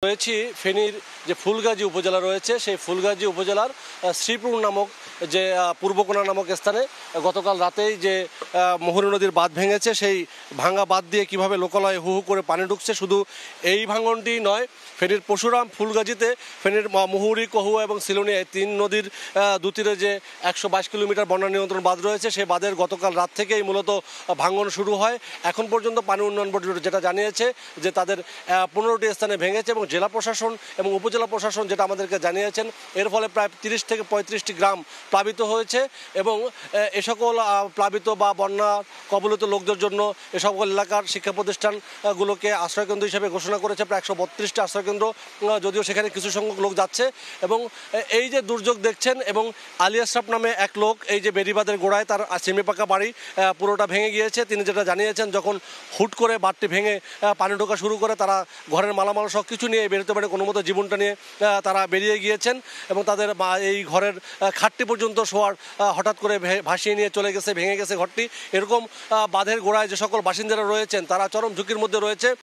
রয়েছি ফেনীর যে ফুলগাজী উপজেলা রয়েছে সেই ফুলগাজী উপজেলার শ্রীপুর নামক যে পূর্বকোনা নামক স্থানে গতকাল রাতেই যে মুহুরী নদীর বাঁধ ভেঙেছে সেই ভাঙা বাঁধ দিয়ে কিভাবে লোকালয়ে হু হু করে পানি ঢুকছে। শুধু এই ভাঙনটি নয়, ফেনীর পরশুরাম, ফুলগাজীতে, ফেনীর মুহুরী, কহুয়া এবং সিলোনি এই তিন নদীর দুতীরে যে ১২২ কিলোমিটার বন্যা নিয়ন্ত্রণ বাঁধ রয়েছে সেই বাঁধের গতকাল রাত থেকেই মূলত ভাঙন শুরু হয়। এখন পর্যন্ত পানি উন্নয়ন বোর্ড যেটা জানিয়েছে যে তাদের ১৫টি স্থানে ভেঙেছে এবং জেলা প্রশাসন এবং উপজেলা প্রশাসন যেটা আমাদেরকে জানিয়েছেন এর ফলে প্রায় ৩০ থেকে ৩৫টি গ্রাম প্লাবিত হয়েছে এবং এ সকল প্লাবিত বা বন্যা কবলিত লোকদের জন্য এ সকল এলাকার শিক্ষা প্রতিষ্ঠানগুলোকে আশ্রয়কেন্দ্র হিসেবে ঘোষণা করেছে প্রায় ১৩২টি আশ্রয়কেন্দ্র, যদিও সেখানে কিছু সংখ্যক লোক যাচ্ছে। এবং এই যে দুর্যোগ দেখছেন এবং আলী আশরাফ নামে এক লোক এই যে বেড়িবাঁধের গোড়ায় তার সেমিপাকা বাড়ি পুরোটা ভেঙে গিয়েছে। তিনি যেটা জানিয়েছেন যখন হুট করে বাঁধটি ভেঙে পানি ঢোকা শুরু করে তারা ঘরের মালামাল সব কিছু নিয়ে বেরোতে পারে কোনো মতো জীবনটা নিয়ে তারা বেরিয়ে গিয়েছেন এবং তাদের এই ঘরের খাটটি পর্যন্ত শোয়ার হঠাৎ করে ভাসিয়ে নিয়ে চলে গেছে, ভেঙে গেছে ঘরটি। এরকম বাঁধের গোড়ায় যে সকল বাসিন্দারা রয়েছেন তারা চরম ঝুঁকির মধ্যে রয়েছে।